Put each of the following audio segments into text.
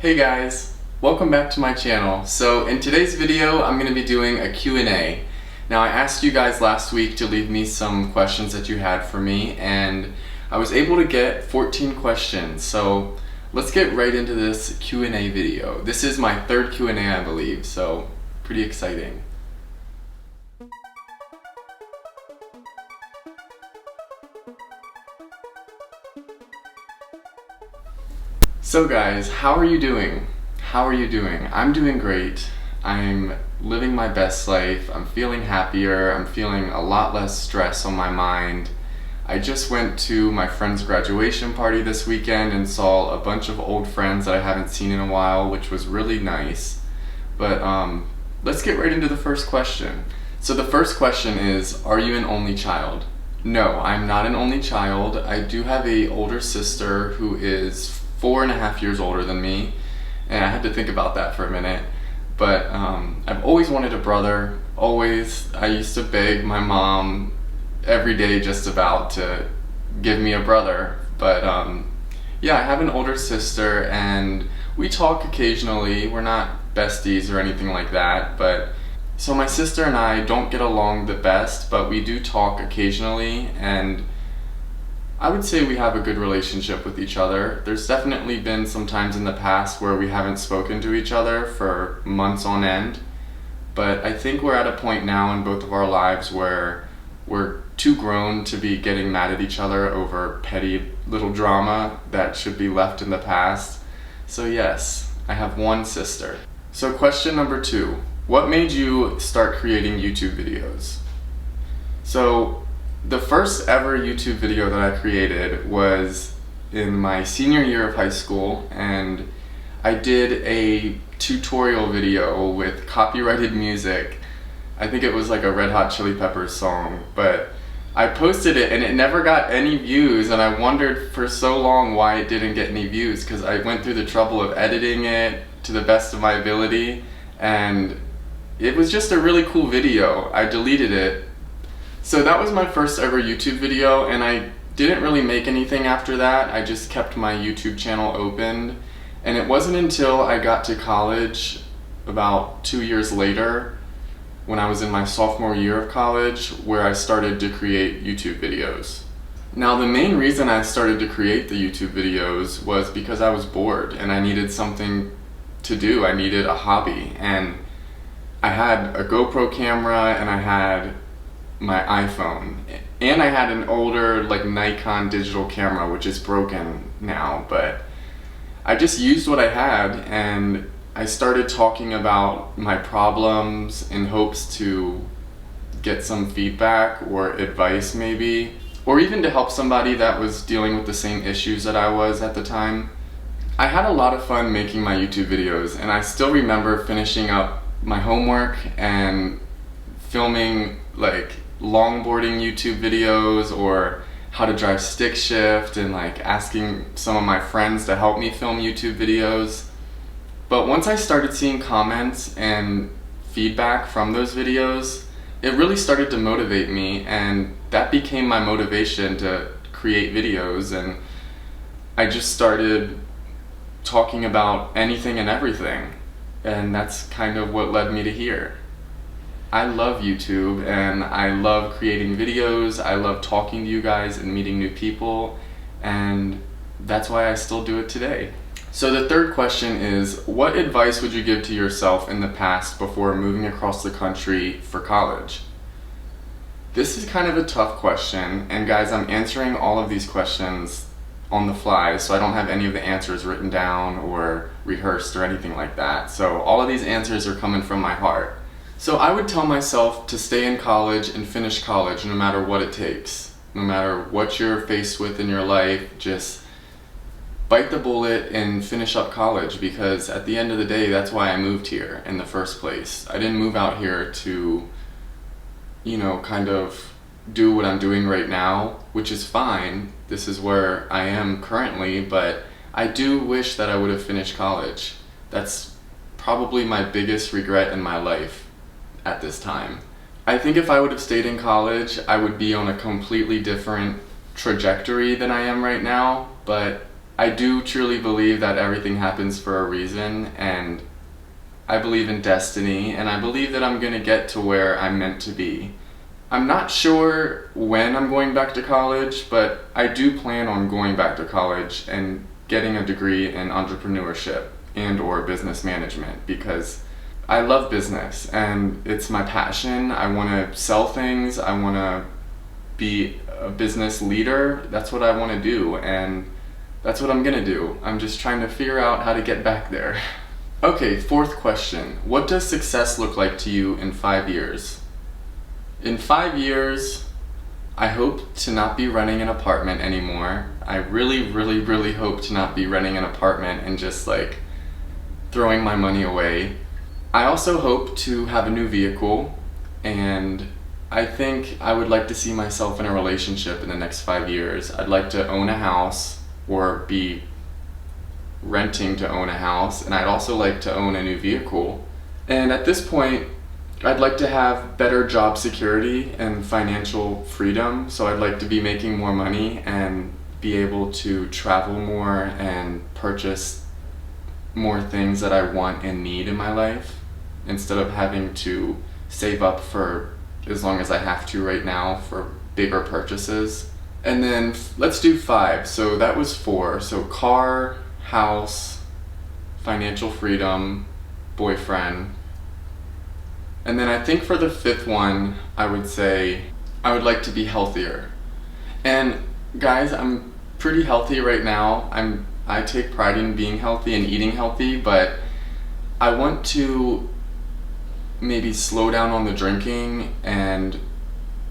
Hey guys, welcome back to my channel. So in today's video, I'm going to be doing a Q&A. Now I asked you guys last week to leave me some questions that you had for me, and I was able to get 14 questions. So let's get right into this Q&A video. This is my third Q&A, I believe, so pretty exciting. So guys, how are you doing? How are you doing? I'm doing great. I'm living my best life. I'm feeling happier. I'm feeling a lot less stress on my mind. I just went to my friend's graduation party this weekend and saw a bunch of old friends that I haven't seen in a while, which was really nice. But let's get right into the first question. So the first question is, are you an only child? No, I'm not an only child. I do have an older sister who is 4.5 years older than me, and I had to think about that for a minute. But I've always wanted a brother, always. I used to beg my mom every day just about to give me a brother. But yeah, I have an older sister and we talk occasionally. We're not besties or anything like that, but so my sister and I don't get along the best, but we do talk occasionally, and I would say we have a good relationship with each other. There's definitely been some times in the past where we haven't spoken to each other for months on end, but I think we're at a point now in both of our lives where we're too grown to be getting mad at each other over petty little drama that should be left in the past. So yes, I have one sister. So question number 2, what made you start creating YouTube videos? So the first ever YouTube video that I created was in my senior year of high school, and I did a tutorial video with copyrighted music. I think it was like a Red Hot Chili Peppers song, but I posted it and it never got any views, and I wondered for so long why it didn't get any views, because I went through the trouble of editing it to the best of my ability, and it was just a really cool video. I deleted it. So that was my first ever YouTube video, and I didn't really make anything after that. I just kept my YouTube channel open, and it wasn't until I got to college about 2 years later, when I was in my sophomore year of college, where I started to create YouTube videos. Now the main reason I started to create the YouTube videos was because I was bored and I needed something to do. I needed a hobby, and I had a GoPro camera and I had my iPhone, and I had an older like Nikon digital camera, which is broken now, but I just used what I had, and I started talking about my problems in hopes to get some feedback or advice maybe, or even to help somebody that was dealing with the same issues that I was at the time. I had a lot of fun making my YouTube videos, and I still remember finishing up my homework and filming like longboarding YouTube videos or how to drive stick shift, and like asking some of my friends to help me film YouTube videos. But once I started seeing comments and feedback from those videos, it really started to motivate me, and that became my motivation to create videos, and I just started talking about anything and everything, and that's kind of what led me to here. I love YouTube, and I love creating videos. I love talking to you guys and meeting new people, and that's why I still do it today. So the third question is, what advice would you give to yourself in the past before moving across the country for college? This is kind of a tough question, and guys, I'm answering all of these questions on the fly, so I don't have any of the answers written down or rehearsed or anything like that. So all of these answers are coming from my heart. So I would tell myself to stay in college and finish college no matter what it takes. No matter what you're faced with in your life, just bite the bullet and finish up college, because at the end of the day, that's why I moved here in the first place. I didn't move out here to, you know, kind of do what I'm doing right now, which is fine. This is where I am currently, but I do wish that I would have finished college. That's probably my biggest regret in my life at this time. I think if I would have stayed in college, I would be on a completely different trajectory than I am right now, but I do truly believe that everything happens for a reason, and I believe in destiny, and I believe that I'm going to get to where I'm meant to be. I'm not sure when I'm going back to college, but I do plan on going back to college and getting a degree in entrepreneurship and or business management, because I love business and it's my passion. I want to sell things. I want to be a business leader. That's what I want to do, and that's what I'm gonna do. I'm just trying to figure out how to get back there. Okay, fourth question. What does success look like to you in 5 years? In 5 years, I hope to not be renting an apartment anymore. I really hope to not be renting an apartment and just like throwing my money away. I also hope to have a new vehicle, and I think I would like to see myself in a relationship in the next 5 years. I'd like to own a house or be renting to own a house, and I'd also like to own a new vehicle. And at this point, I'd like to have better job security and financial freedom, so I'd like to be making more money and be able to travel more and purchase more things that I want and need in my life, instead of having to save up for as long as I have to right now for bigger purchases. And then let's do 5. So that was 4. So car, house, financial freedom, boyfriend. And then I think for the 5th one, I would say I would like to be healthier. And guys, I'm pretty healthy right now. I take pride in being healthy and eating healthy, but I want to maybe slow down on the drinking and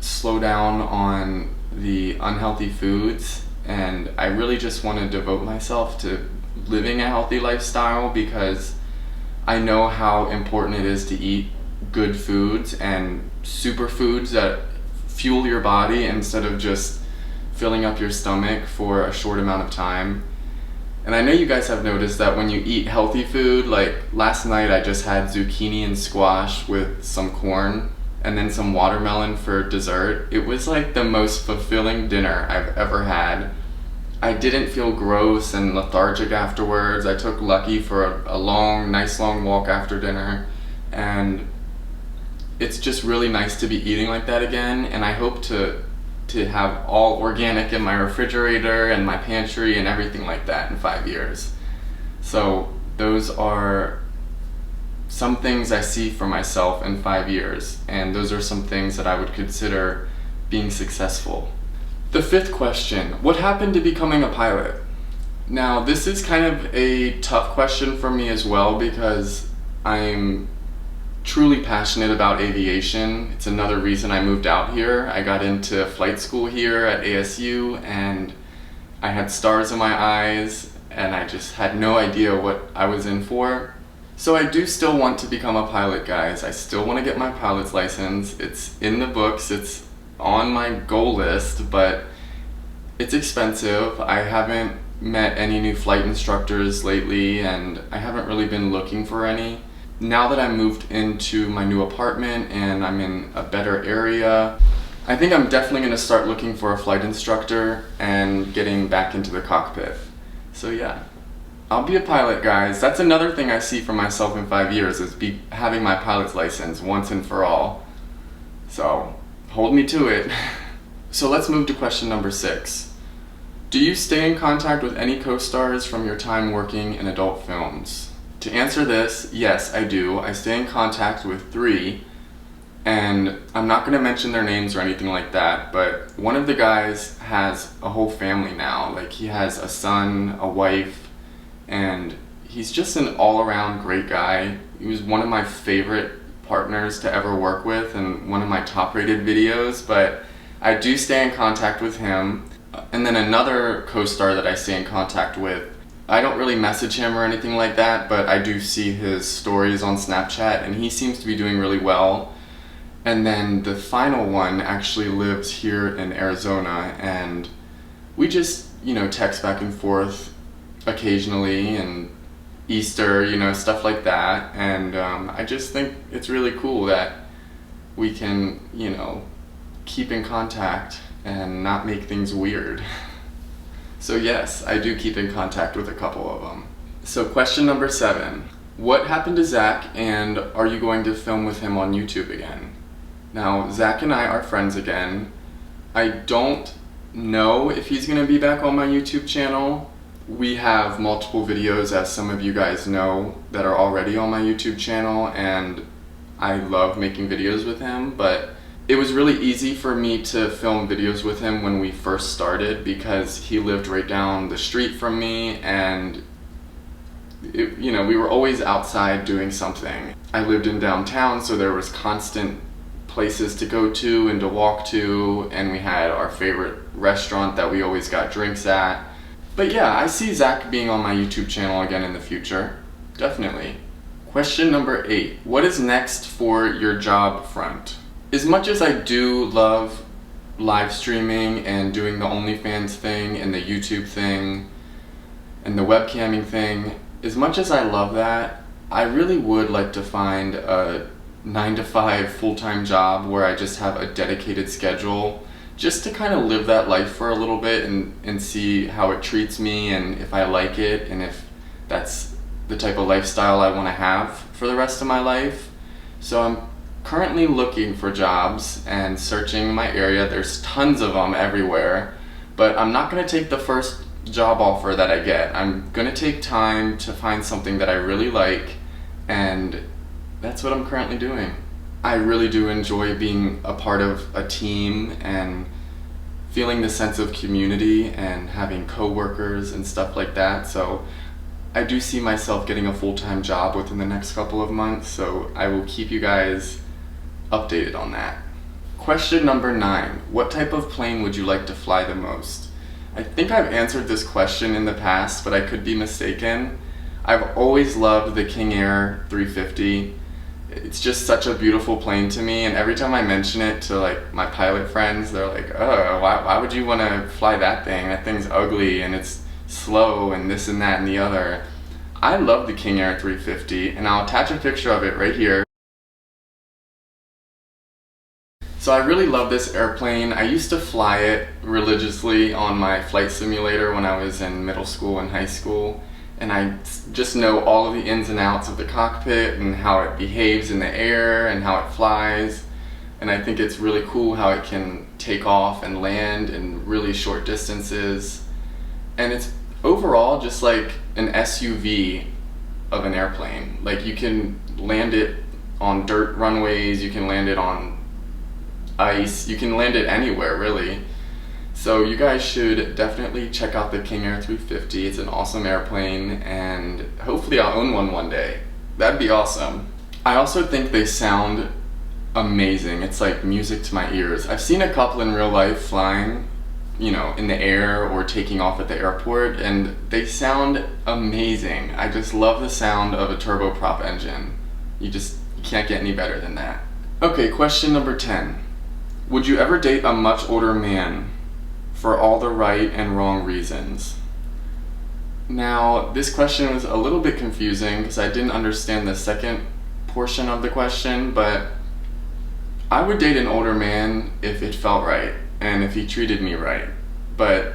slow down on the unhealthy foods, and I really just want to devote myself to living a healthy lifestyle, because I know how important it is to eat good foods and superfoods that fuel your body instead of just filling up your stomach for a short amount of time. And I know you guys have noticed that when you eat healthy food, like last night I just had zucchini and squash with some corn and then some watermelon for dessert. It was like the most fulfilling dinner I've ever had. I didn't feel gross and lethargic afterwards. I took Lucky for a nice long walk after dinner, and it's just really nice to be eating like that again. And I hope to have all organic in my refrigerator and my pantry and everything like that in 5 years. So those are some things I see for myself in 5 years, and those are some things that I would consider being successful. The 5th question, what happened to becoming a pilot? Now, this is kind of a tough question for me as well, because I'm truly passionate about aviation. It's another reason I moved out here. I got into flight school here at ASU, and I had stars in my eyes, and I just had no idea what I was in for. So I do still want to become a pilot, guys. I still want to get my pilot's license. It's in the books, it's on my goal list, but it's expensive. I haven't met any new flight instructors lately, and I haven't really been looking for any. Now that I moved into my new apartment and I'm in a better area, I think I'm definitely going to start looking for a flight instructor and getting back into the cockpit. So yeah, I'll be a pilot, guys. That's another thing I see for myself in 5 years, is having my pilot's license once and for all. So hold me to it. So let's move to question number 6. Do you stay in contact with any co-stars from your time working in adult films? To answer this, yes, I do. I stay in contact with 3, and I'm not going to mention their names or anything like that, but one of the guys has a whole family now. Like, he has a son, a wife, and he's just an all-around great guy. He was one of my favorite partners to ever work with and one of my top-rated videos, but I do stay in contact with him. And then another co-star that I stay in contact with, I don't really message him or anything like that, but I do see his stories on Snapchat, and he seems to be doing really well. And then the final one actually lives here in Arizona, and we just, text back and forth occasionally, and Easter, stuff like that. And I just think it's really cool that we can, keep in contact and not make things weird. So yes, I do keep in contact with a couple of them. So question number 7. What happened to Zach, and are you going to film with him on YouTube again? Now, Zach and I are friends again. I don't know if he's going to be back on my YouTube channel. We have multiple videos, as some of you guys know, that are already on my YouTube channel, and I love making videos with him, but it was really easy for me to film videos with him when we first started because he lived right down the street from me, and we were always outside doing something. I lived in downtown, so there was constant places to go to and to walk to, and we had our favorite restaurant that we always got drinks at. But yeah, I see Zach being on my YouTube channel again in the future. Definitely. Question number 8. What is next for your job front? As much as I do love live streaming and doing the OnlyFans thing and the YouTube thing and the webcamming thing, as much as I love that, I really would like to find a 9-to-5 full-time job where I just have a dedicated schedule, just to kind of live that life for a little bit and see how it treats me and if I like it and if that's the type of lifestyle I want to have for the rest of my life. So I'm currently looking for jobs and searching my area. There's tons of them everywhere, but I'm not going to take the first job offer that I get. I'm going to take time to find something that I really like, and that's what I'm currently doing. I really do enjoy being a part of a team and feeling the sense of community and having coworkers and stuff like that. So I do see myself getting a full-time job within the next couple of months, so I will keep you guys updated on that. Question number 9. What type of plane would you like to fly the most? I think I've answered this question in the past, but I could be mistaken. I've always loved the King Air 350. It's just such a beautiful plane to me, and every time I mention it to like my pilot friends, they're like, oh, why would you want to fly that thing? That thing's ugly and it's slow and this and that and the other. I love the King Air 350, and I'll attach a picture of it right here. So I really love this airplane. I used to fly it religiously on my flight simulator when I was in middle school and high school, and I just know all of the ins and outs of the cockpit and how it behaves in the air and how it flies. And I think it's really cool how it can take off and land in really short distances. And it's overall just like an SUV of an airplane. Like, you can land it on dirt runways, you can land it on ice, you can land it anywhere really. So you guys should definitely check out the King Air 350. It's an awesome airplane, and hopefully I'll own one day. That'd be awesome. I also think they sound amazing. It's like music to my ears. I've seen a couple in real life flying, in the air or taking off at the airport, and they sound amazing. I just love the sound of a turboprop engine. You can't get any better than that. Okay, question number 10. Would you ever date a much older man for all the right and wrong reasons? Now, this question was a little bit confusing because I didn't understand the second portion of the question, but I would date an older man if it felt right and if he treated me right. But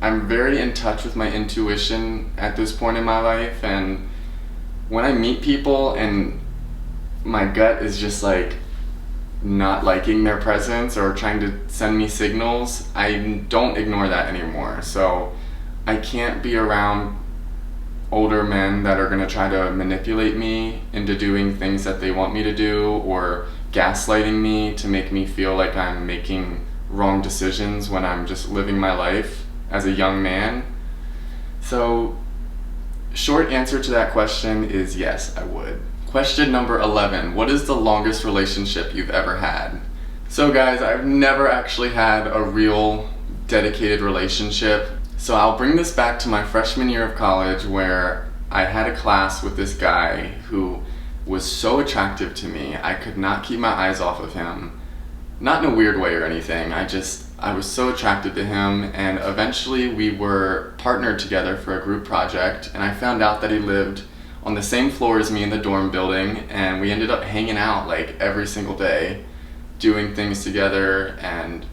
I'm very in touch with my intuition at this point in my life, and when I meet people and my gut is just like not liking their presence or trying to send me signals, I don't ignore that anymore. So I can't be around older men that are going to try to manipulate me into doing things that they want me to do, or gaslighting me to make me feel like I'm making wrong decisions when I'm just living my life as a young man. So short answer to that question is yes, I would. Question number 11. What is the longest relationship you've ever had? So guys, I've never actually had a real dedicated relationship. So I'll bring this back to my freshman year of college, where I had a class with this guy who was so attractive to me. I could not keep my eyes off of him. Not in a weird way or anything. I was so attracted to him, and eventually we were partnered together for a group project, and I found out that he lived on the same floor as me in the dorm building, and we ended up hanging out like every single day, doing things together, and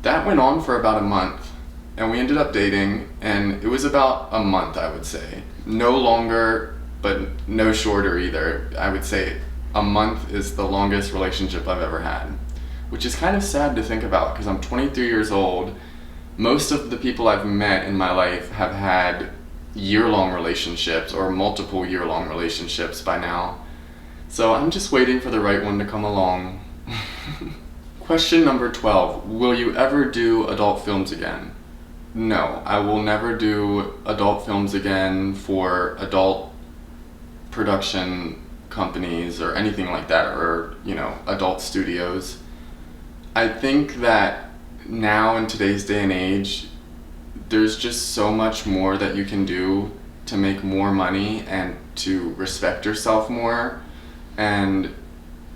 that went on for about a month. and we ended up dating, and it was about a month, I would say. No longer, but no shorter either. I would say a month is the longest relationship I've ever had, which is kind of sad to think about because I'm 23 years old. Most of the people I've met in my life have had year-long relationships or multiple year-long relationships by now. So I'm just waiting for the right one to come along. Question number 12. Will you ever do adult films again? No, I will never do adult films again for adult production companies or anything like that, or, adult studios. I think that now in today's day and age, there's just so much more that you can do to make more money and to respect yourself more. And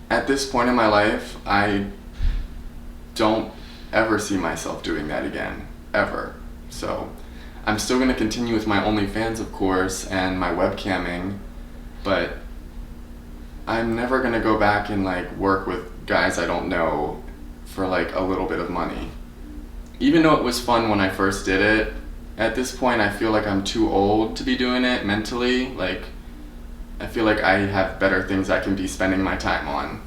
at this point in my life, I don't ever see myself doing that again, ever. So I'm still going to continue with my OnlyFans, of course, and my webcamming, but I'm never going to go back and work with guys I don't know for a little bit of money. Even though it was fun when I first did it, at this point I feel like I'm too old to be doing it mentally. I feel like I have better things I can be spending my time on.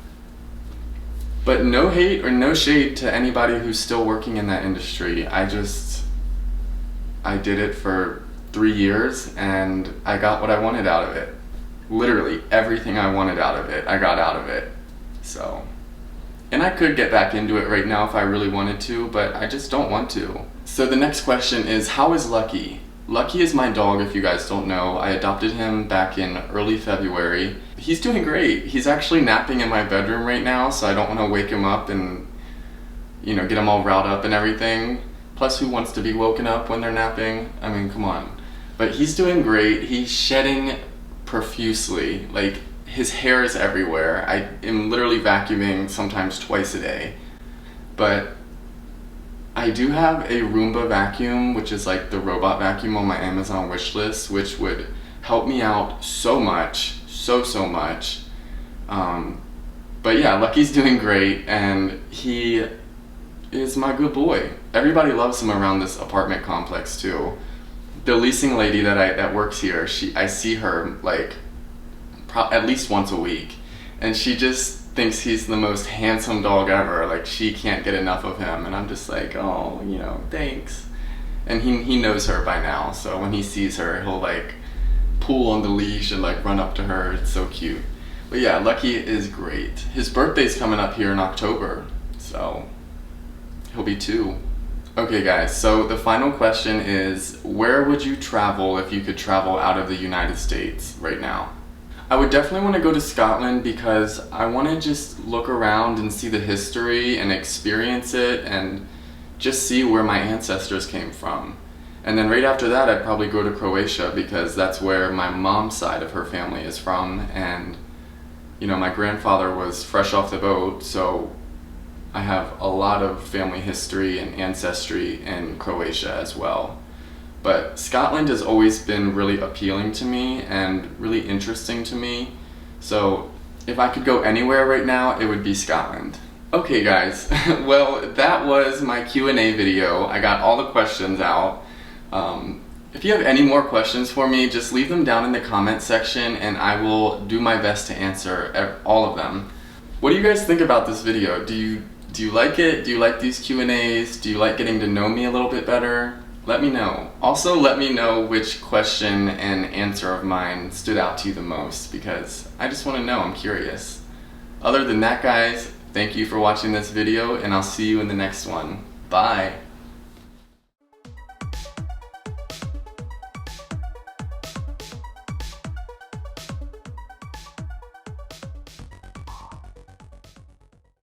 But no hate or no shade to anybody who's still working in that industry. I did it for 3 years and I got what I wanted out of it. Literally everything I wanted out of it, I got out of it. So, and I could get back into it right now if I really wanted to, but I just don't want to. So the next question is, how is Lucky? Lucky is my dog, if you guys don't know. I adopted him back in early February. He's doing great. He's actually napping in my bedroom right now, so I don't want to wake him up and, get him all riled up and everything. Plus, who wants to be woken up when they're napping? I mean, come on. But he's doing great. He's shedding profusely. His hair is everywhere. I am literally vacuuming sometimes twice a day. But I do have a Roomba vacuum, which is the robot vacuum on my Amazon wish list, which would help me out so much, so much. But yeah, Lucky's doing great, and he is my good boy. Everybody loves him around this apartment complex too. The leasing lady that works here, I see her at least once a week, and she just thinks he's the most handsome dog ever. She can't get enough of him, and I'm just oh, thanks. And he knows her by now, so when he sees her, he'll pull on the leash and run up to her. It's so cute. But yeah, Lucky is great. His birthday's coming up here in October, so he'll be 2. Okay guys, so the final question is, where would you travel if you could travel out of the United States right now? I would definitely want to go to Scotland because I want to just look around and see the history and experience it and just see where my ancestors came from. And then right after that, I'd probably go to Croatia because that's where my mom's side of her family is from. And, my grandfather was fresh off the boat, so I have a lot of family history and ancestry in Croatia as well. But Scotland has always been really appealing to me and really interesting to me. So if I could go anywhere right now, it would be Scotland. Okay guys, well that was my Q&A video. I got all the questions out. If you have any more questions for me, just leave them down in the comment section and I will do my best to answer all of them. What do you guys think about this video? Do you like it? Do you like these Q&As? Do you like getting to know me a little bit better? Let me know. Also, let me know which question and answer of mine stood out to you the most, because I just want to know. I'm curious. Other than that, guys, thank you for watching this video, and I'll see you in the next one. Bye.